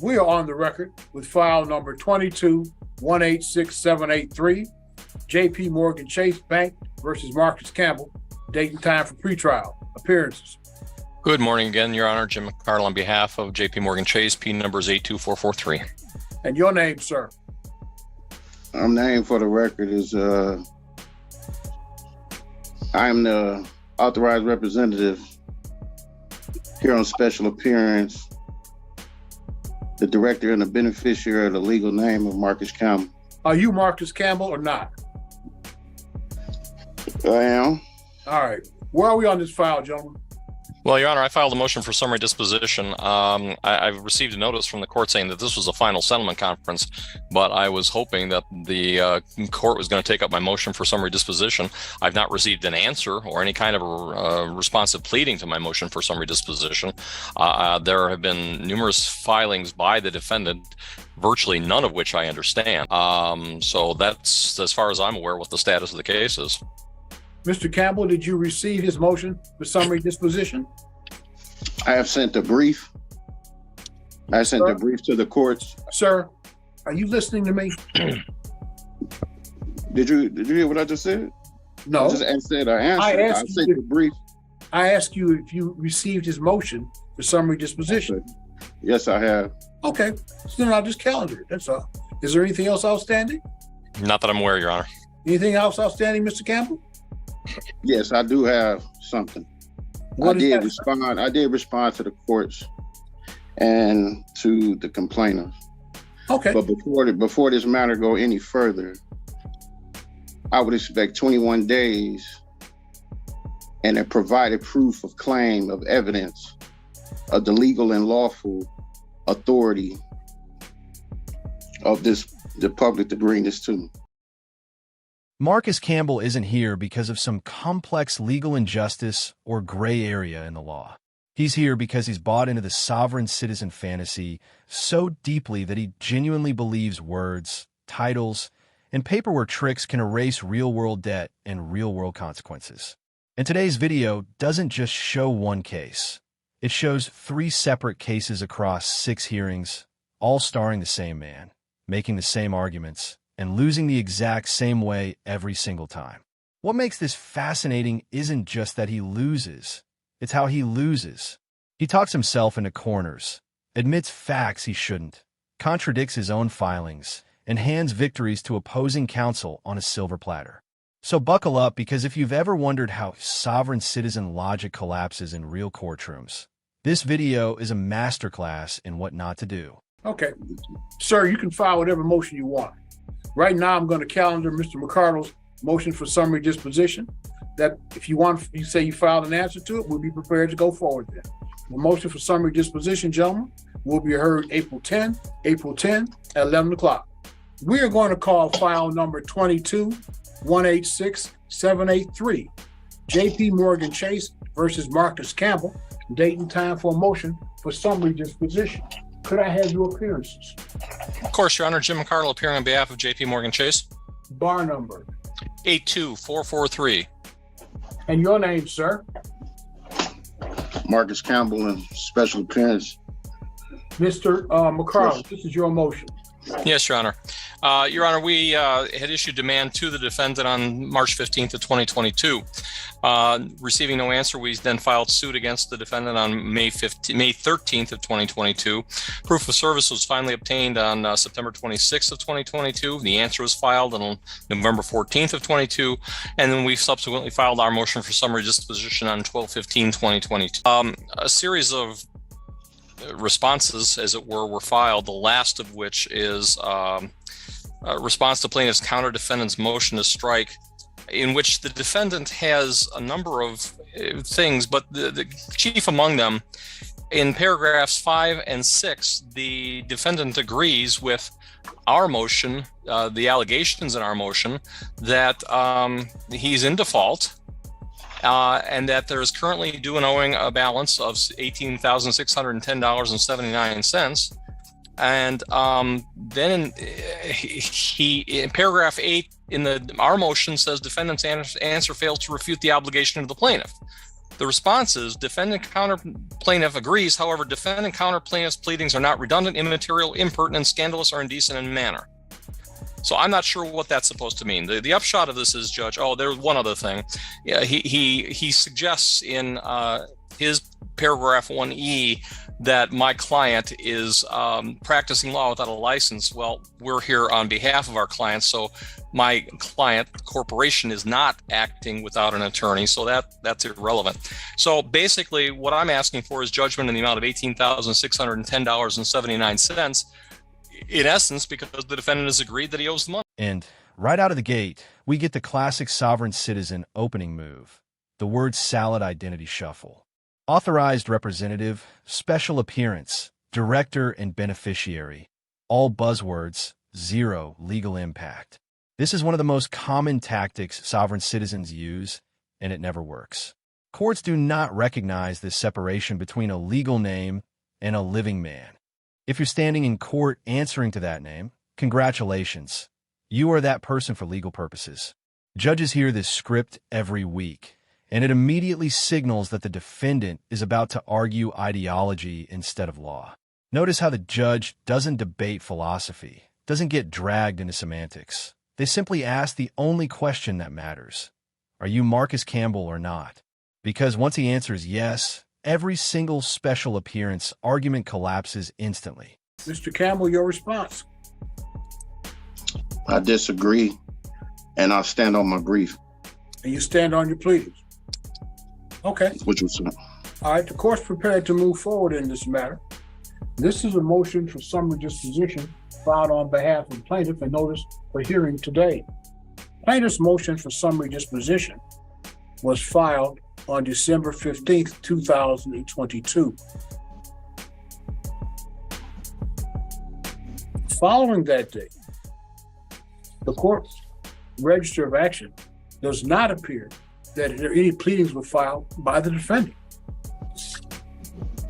We are on the record with file number 22-186783, J.P. Morgan Chase Bank versus Marcus Campbell, date and time for pretrial appearances. Good morning again, Your Honor. Jim McCardle on behalf of J.P. Morgan Chase, P number is 82443. And your name, sir? Name for the record is, I am the authorized representative here on special appearance, the director and the beneficiary of the legal name of Marcus Campbell. Are you Marcus Campbell or not? I am. All right. Where are we on this file, gentlemen? Well, Your Honor, I filed a motion for summary disposition. I've received a notice from the court saying that this was a final settlement conference, but I was hoping that the court was going to take up my motion for summary disposition. I've not received an answer or any kind of a responsive pleading to my motion for summary disposition. There have been numerous filings by the defendant, virtually none of which I understand. So that's, as far as I'm aware, what the status of the case is. Mr. Campbell, did you receive his motion for summary disposition? I have sent a brief. I sent a brief to the courts. Sir, are you listening to me? Did you hear what I just said? No. I just answered. I sent the brief. I asked you if you received his motion for summary disposition. Yes, I have. Okay, so then I'll just calendar it. That's all. Is there anything else outstanding? Not that I'm aware, Your Honor. Anything else outstanding, Mr. Campbell? Yes, I do have something. I did respond to the courts and to the complainants. Okay. But before this matter go any further, I would expect 21 days and a provided proof of claim of evidence of the legal and lawful authority of the public to bring this to me. Marcus Campbell isn't here because of some complex legal injustice or gray area in the law. He's here because he's bought into the sovereign citizen fantasy so deeply that he genuinely believes words, titles, and paperwork tricks can erase real-world debt and real-world consequences. And today's video doesn't just show one case. It shows 3 separate cases across 6 hearings, all starring the same man, making the same arguments, and losing the exact same way every single time. What makes this fascinating isn't just that he loses, it's how he loses. He talks himself into corners, admits facts he shouldn't, contradicts his own filings, and hands victories to opposing counsel on a silver platter. So buckle up, because if you've ever wondered how sovereign citizen logic collapses in real courtrooms, this video is a masterclass in what not to do. Okay. Sir, you can file whatever motion you want. Right now, I'm going to calendar Mr. McCardle's motion for summary disposition. That if you say you filed an answer to it, we'll be prepared to go forward then. The motion for summary disposition, gentlemen, will be heard April 10 at 11 o'clock. We are going to call file number 22-186783, J.P. Morgan Chase versus Marcus Campbell, date and time for a motion for summary disposition. Could I have your appearances? Of course, Your Honor. Jim McCardle appearing on behalf of J.P. Morgan Chase. Bar number? 82443. And your name, sir? Marcus Campbell in special appearance. Mr. McCardle, this is your motion. Yes, Your Honor. Your Honor, we had issued demand to the defendant on March 15th of 2022. Receiving no answer, we then filed suit against the defendant on May 13th of 2022. Proof of service was finally obtained on September 26th of 2022. The answer was filed on November 14th of 22, and then we subsequently filed our motion for summary disposition on 12/15/2022. A series of responses, as it were filed, the last of which is a response to plaintiff's counter-defendant's motion to strike, in which the defendant has a number of things, but the chief among them, in paragraphs 5 and 6, the defendant agrees with our motion, the allegations in our motion, that he's in default, and that there is currently due and owing a balance of $18,610.79. And then he in paragraph 8 in our motion says defendant's answer fails to refute the obligation of the plaintiff. The response is defendant counter plaintiff agrees. However, defendant counter plaintiff's pleadings are not redundant, immaterial, impertinent, scandalous, or indecent in manner. So I'm not sure what that's supposed to mean. The upshot of this is, Judge, there's one other thing. Yeah, he suggests in his paragraph 1E that my client is practicing law without a license. Well, we're here on behalf of our clients, so my client, the corporation, is not acting without an attorney, so that's irrelevant. So basically, what I'm asking for is judgment in the amount of $18,610.79, in essence, because the defendant has agreed that he owes the money. And right out of the gate, we get the classic sovereign citizen opening move, the word salad identity shuffle. Authorized representative, special appearance, director, and beneficiary. All buzzwords, zero legal impact. This is one of the most common tactics sovereign citizens use, and it never works. Courts do not recognize this separation between a legal name and a living man. If you're standing in court answering to that name, congratulations. You are that person for legal purposes. Judges hear this script every week, and it immediately signals that the defendant is about to argue ideology instead of law. Notice how the judge doesn't debate philosophy, doesn't get dragged into semantics. They simply ask the only question that matters. Are you Marcus Campbell or not? Because once he answers yes, every single special appearance argument collapses instantly. Mr. Campbell, your response. I disagree, and I'll stand on my brief. And you stand on your pleadings. Okay. Which was All right, the court's prepared to move forward in this matter. This is a motion for summary disposition filed on behalf of plaintiff and notice for hearing today. Plaintiff's motion for summary disposition was filed on December 15th, 2022. Following that date, the court's register of action does not appear that any pleadings were filed by the defendant.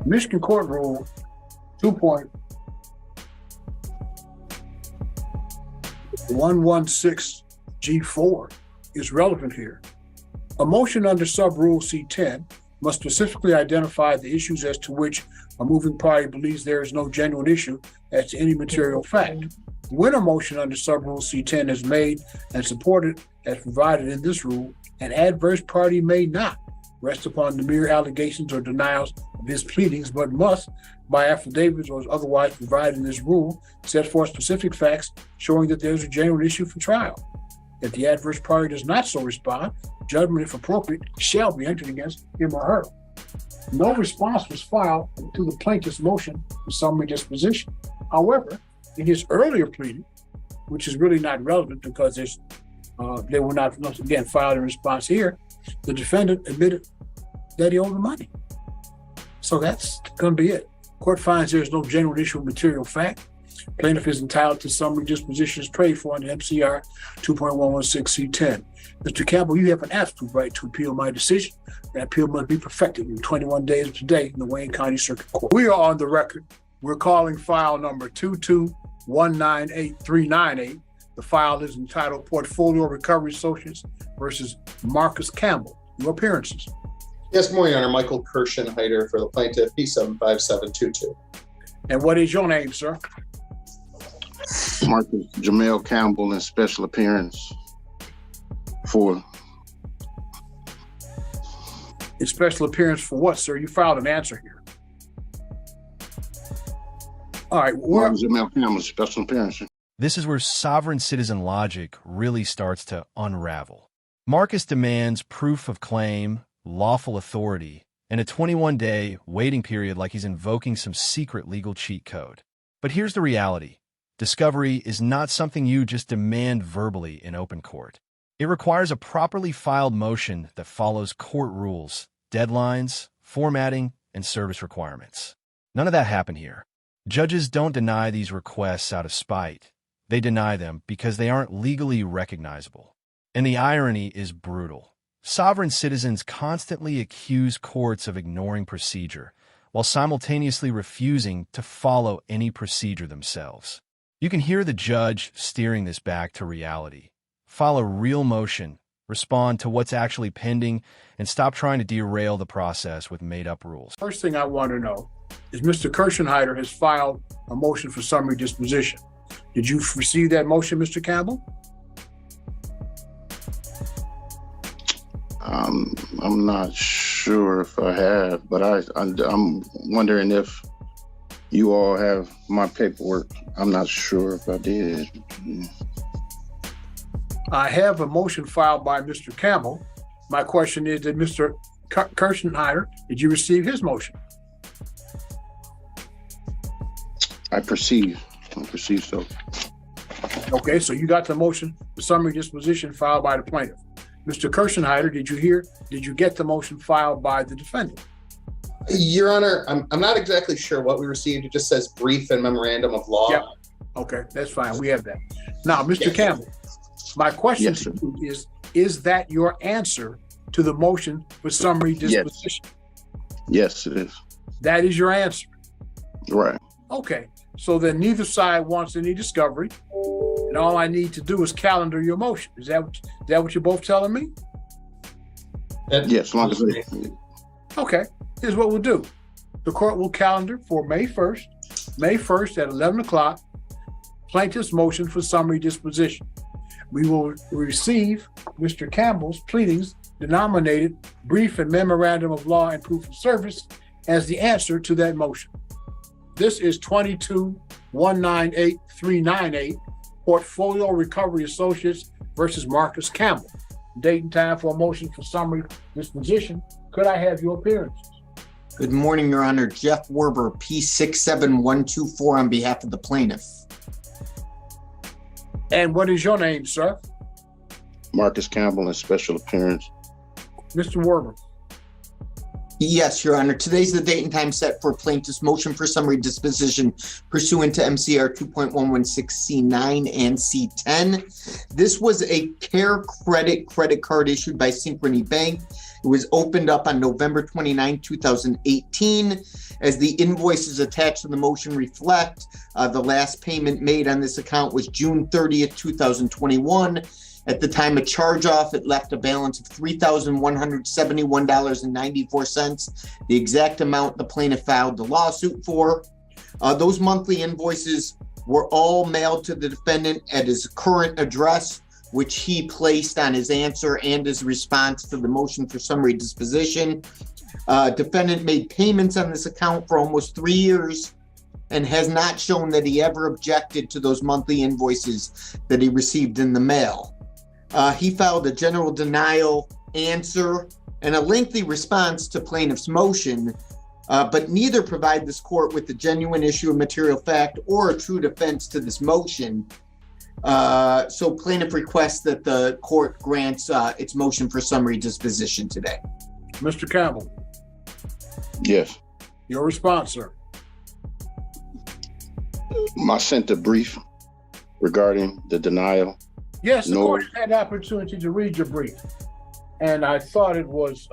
Michigan Court Rule 2.116G4 is relevant here. A motion under sub-rule C10 must specifically identify the issues as to which a moving party believes there is no genuine issue as to any material fact. When a motion under sub-rule C10 is made and supported as provided in this rule, an adverse party may not rest upon the mere allegations or denials of his pleadings, but must, by affidavits or otherwise provided in this rule, set forth specific facts showing that there is a genuine issue for trial. If the adverse party does not so respond, judgment, if appropriate, shall be entered against him or her. No response was filed to the plaintiff's motion for summary disposition. However, in his earlier pleading, which is really not relevant because they were not, once again, filed in response here, the defendant admitted that he owed the money. So that's going to be it. Court finds there is no genuine issue of material fact. Plaintiff is entitled to summary disposition as prayed for under MCR 2.116C10. Mr. Campbell, you have an absolute right to appeal my decision. That appeal must be perfected in 21 days of today in the Wayne County Circuit Court. We are on the record. We're calling file number 2219838. The file is entitled Portfolio Recovery Associates versus Marcus Campbell. Your appearances. Yes, good morning, Your Honor. Michael Kirshenheiter for the plaintiff, P75722. And what is your name, sir? Marcus Jamel Campbell in special appearance for. In special appearance for what, sir? You filed an answer here. All right. Marcus Jamel Campbell, special appearance. This is where sovereign citizen logic really starts to unravel. Marcus demands proof of claim, lawful authority, and a 21-day waiting period like he's invoking some secret legal cheat code. But here's the reality. Discovery is not something you just demand verbally in open court. It requires a properly filed motion that follows court rules, deadlines, formatting, and service requirements. None of that happened here. Judges don't deny these requests out of spite. They deny them because they aren't legally recognizable. And the irony is brutal. Sovereign citizens constantly accuse courts of ignoring procedure, while simultaneously refusing to follow any procedure themselves. You can hear the judge steering this back to reality. File a real motion, respond to what's actually pending, and stop trying to derail the process with made-up rules. First thing I want to know is Mr. Kirschenheiter has filed a motion for summary disposition. Did you receive that motion, Mr. Campbell? I'm not sure if I have, but I'm wondering if you all have my paperwork. I'm not sure if I did. I have a motion filed by Mr. Campbell. My question is, did Mr. Kirschenheiter, did you receive his motion? I perceive so. Okay, so you got the motion for summary disposition filed by the plaintiff. Mr. Kirschenheiter, did you get the motion filed by the defendant? Your Honor, I'm not exactly sure what we received. It just says brief and memorandum of law. Yep. Okay, that's fine. We have that. Now, Mr. Yes. Campbell, my question Yes, to you is that your answer to the motion for summary disposition? Yes, it is. That is your answer. Right. Okay, so then neither side wants any discovery, and all I need to do is calendar your motion. Is that what you're both telling me? Yes, as long as Okay, here's what we'll do. The court will calendar for May 1st at 11 o'clock, plaintiff's motion for summary disposition. We will receive Mr. Campbell's pleadings denominated brief and memorandum of law and proof of service as the answer to that motion. This is 22-198398, Portfolio Recovery Associates versus Marcus Campbell. Date and time for a motion for summary disposition. Could I have your appearances? Good morning, Your Honor. Jeff Werber, P67124 on behalf of the plaintiff. And what is your name, sir? Marcus Campbell in special appearance. Mr. Werber. Yes, Your Honor. Today's the date and time set for plaintiff's motion for summary disposition pursuant to MCR 2.116C9 and C10. This was a Care credit card issued by Synchrony Bank. It was opened up on November 29, 2018. As the invoices attached to the motion reflect, the last payment made on this account was June 30th, 2021. At the time of charge-off, it left a balance of $3,171.94, the exact amount the plaintiff filed the lawsuit for. Those monthly invoices were all mailed to the defendant at his current address, which he placed on his answer and his response to the motion for summary disposition. Defendant made payments on this account for almost 3 years and has not shown that he ever objected to those monthly invoices that he received in the mail. He filed a general denial answer and a lengthy response to plaintiff's motion, but neither provide this court with the genuine issue of material fact or a true defense to this motion. So plaintiff requests that the court grants its motion for summary disposition today. Mr. Campbell, Yes. your response, sir. I sent a brief regarding the denial. Yes, the No. court had the opportunity to read your brief, and I thought it was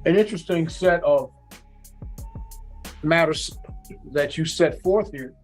an interesting set of matters that you set forth here.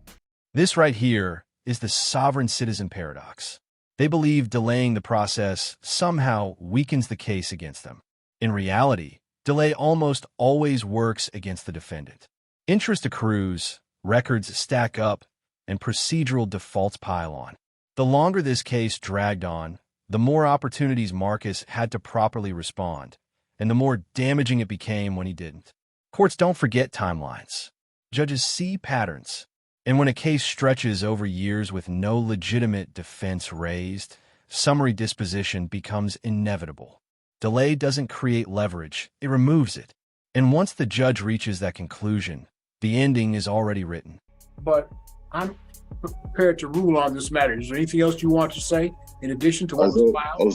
This right here is the sovereign citizen paradox. They believe delaying the process somehow weakens the case against them. In reality, delay almost always works against the defendant. Interest accrues, records stack up, and procedural defaults pile on. The longer this case dragged on, the more opportunities Marcus had to properly respond, and the more damaging it became when he didn't. Courts don't forget timelines. Judges see patterns. And when a case stretches over years with no legitimate defense raised, summary disposition becomes inevitable. Delay doesn't create leverage, it removes it. And once the judge reaches that conclusion, the ending is already written. But I'm prepared to rule on this matter. Is there anything else you want to say in addition to what was filed?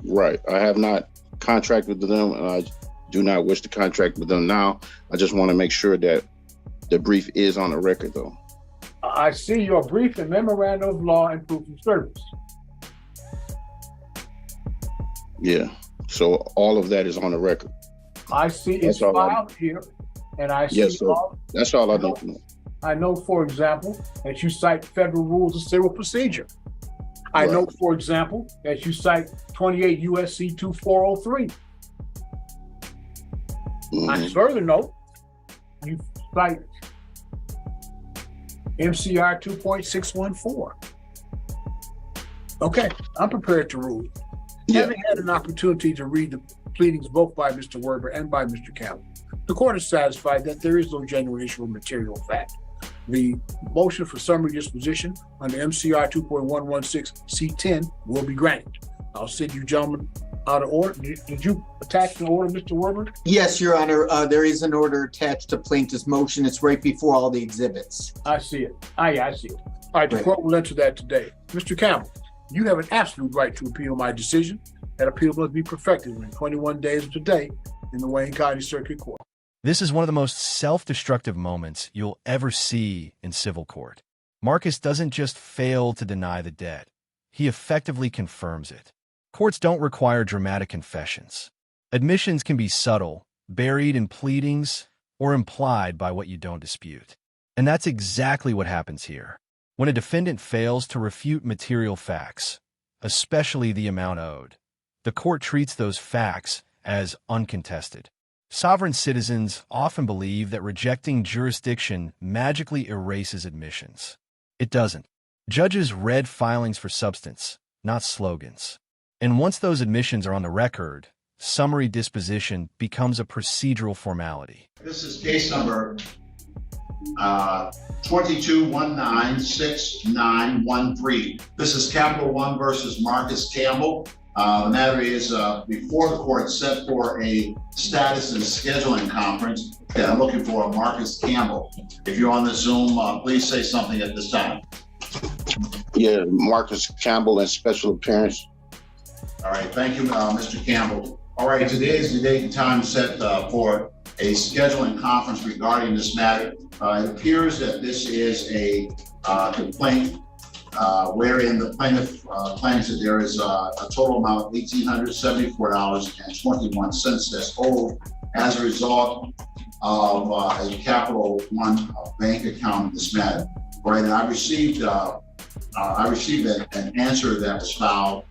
Right. I have not contracted with them, and I do not wish to contract with them now. I just want to make sure that the brief is on the record, though. I see your brief and memorandum of law and proof of service. Yeah. So all of that is on the record. I see it's That's all I- filed here, and I see Yes, sir. all. That's all I need to know. I know, for example, that you cite federal rules of civil procedure. I Right. note, for example, that you cite 28 USC 2403. I Mhm. further note, you cite MCR 2.614. Okay, I'm prepared to rule. Yeah. Having had an opportunity to read the pleadings both by Mr. Werber and by Mr. Campbell, the court is satisfied that there is no genuine issue of material fact. The motion for summary disposition under MCR 2.116 C10 will be granted. I'll send you gentlemen out of order. Did you attach an order, Mr. Werber? Yes, Your Honor, there is an order attached to plaintiff's motion. It's right before all the exhibits. I see it. Yeah, I see it. All right, the Right. court will enter that today. Mr. Campbell, you have an absolute right to appeal my decision. That appeal must be perfected within 21 days of today in the Wayne County Circuit Court. This is one of the most self-destructive moments you'll ever see in civil court. Marcus doesn't just fail to deny the debt. He effectively confirms it. Courts don't require dramatic confessions. Admissions can be subtle, buried in pleadings, or implied by what you don't dispute. And that's exactly what happens here. When a defendant fails to refute material facts, especially the amount owed, the court treats those facts as uncontested. Sovereign citizens often believe that rejecting jurisdiction magically erases admissions. It doesn't. Judges read filings for substance, not slogans. And once those admissions are on the record, summary disposition becomes a procedural formality. This is case number 22196913. This is Capital One versus Marcus Campbell. The matter is before the court set for a status and scheduling conference. And I'm looking for Marcus Campbell. If you're on the Zoom, please say something at this time. Yeah, Marcus Campbell and special appearance. All right, thank you, Mr. Campbell. All right, today is the date and time set for a scheduling conference regarding this matter. It appears that this is a complaint wherein the plaintiff claims that there is a total amount of $1,874.21 that's owed as a result of a Capital One bank account in this matter. All right, and I received an answer that was filed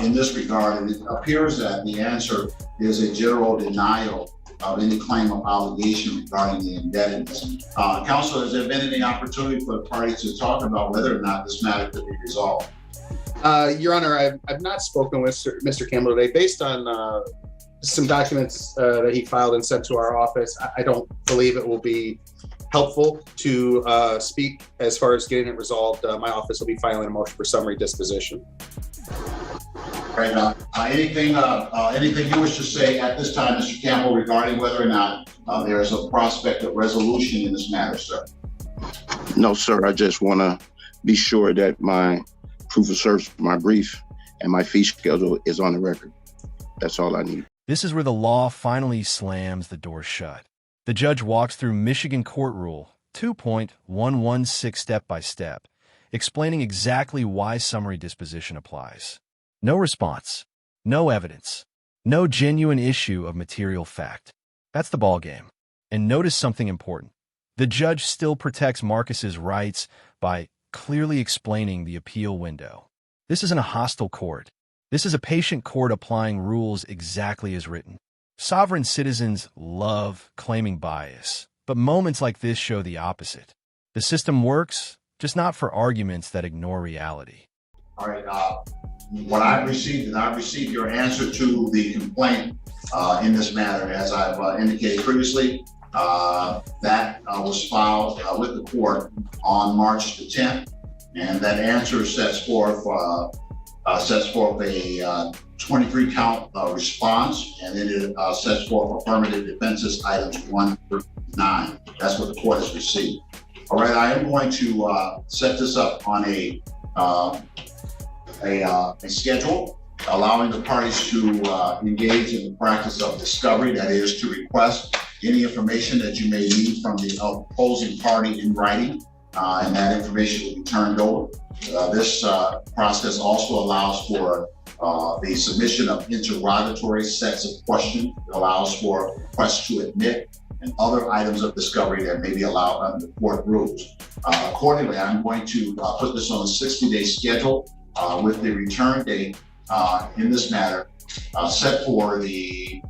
in this regard, and it appears that the answer is a general denial of any claim of obligation regarding the indebtedness. Counsel, has there been any opportunity for the parties to talk about whether or not this matter could be resolved? Your Honor, I've not spoken with Mr. Campbell today. Based on some documents that he filed and sent to our office, I don't believe it will be helpful to speak as far as getting it resolved. My office will be filing a motion for summary disposition. Right. Anything you wish to say at this time, Mr. Campbell, regarding whether or not there is a prospect of resolution in this matter, sir? No, sir. I just want to be sure that my proof of service, my brief, and my fee schedule is on the record. That's all I need. This is where the law finally slams the door shut. The judge walks through Michigan Court Rule 2.116 step by step, explaining exactly why summary disposition applies. No response, no evidence, no genuine issue of material fact. That's the ballgame. And notice something important. The judge still protects Marcus's rights by clearly explaining the appeal window. This isn't a hostile court. This is a patient court applying rules exactly as written. Sovereign citizens love claiming bias, but moments like this show the opposite. The system works, just not for arguments that ignore reality. All right. What I've received, and I've received your answer to the complaint in this matter, as I've indicated previously. That was filed with the court on March the 10th, and that answer sets forth a 23 count response, and then it sets forth affirmative defenses items 1 through 9. That's what the court has received. All right, I am going to set this up on a schedule, allowing the parties to engage in the practice of discovery, that is to request any information that you may need from the opposing party in writing, and that information will be turned over. This process also allows for the submission of interrogatory sets of questions. It allows for requests to admit and other items of discovery that may be allowed under the court rules. Accordingly, I'm going to put this on a 60-day schedule with the return date in this matter set for the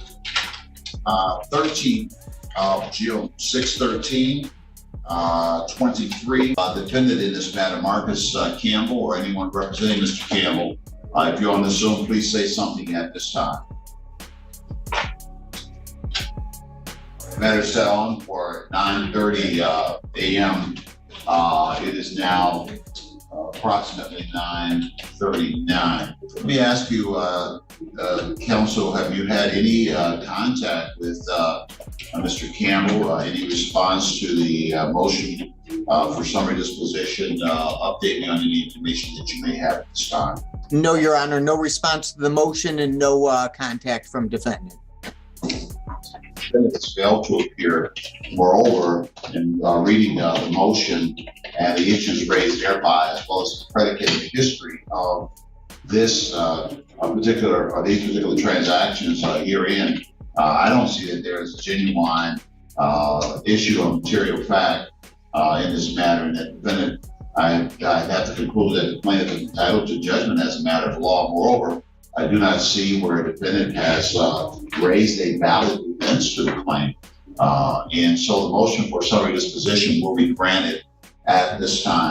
13th of June, 6/13, 23. Defendant in this matter, Marcus Campbell, or anyone representing Mr. Campbell. If you're on the Zoom, please say something at this time. The matter is set on for 9:30 a.m. It is now approximately 9:39. Let me ask you, counsel, have you had any contact with Mr. Campbell? Any response to the motion for summary disposition? Update me on any information that you may have at this time. No, Your Honor, no response to the motion and no contact from defendant. Defendant has failed to appear. Moreover, in reading the motion and the issues raised thereby, as well as the predicated history of this these particular transactions herein, I don't see that there is a genuine issue of material fact in this matter, and that defendant, I have to conclude that the plaintiff is entitled to judgment as a matter of law. Moreover, I do not see where a defendant has raised a valid defense to the claim. And so the motion for summary disposition will be granted at this time.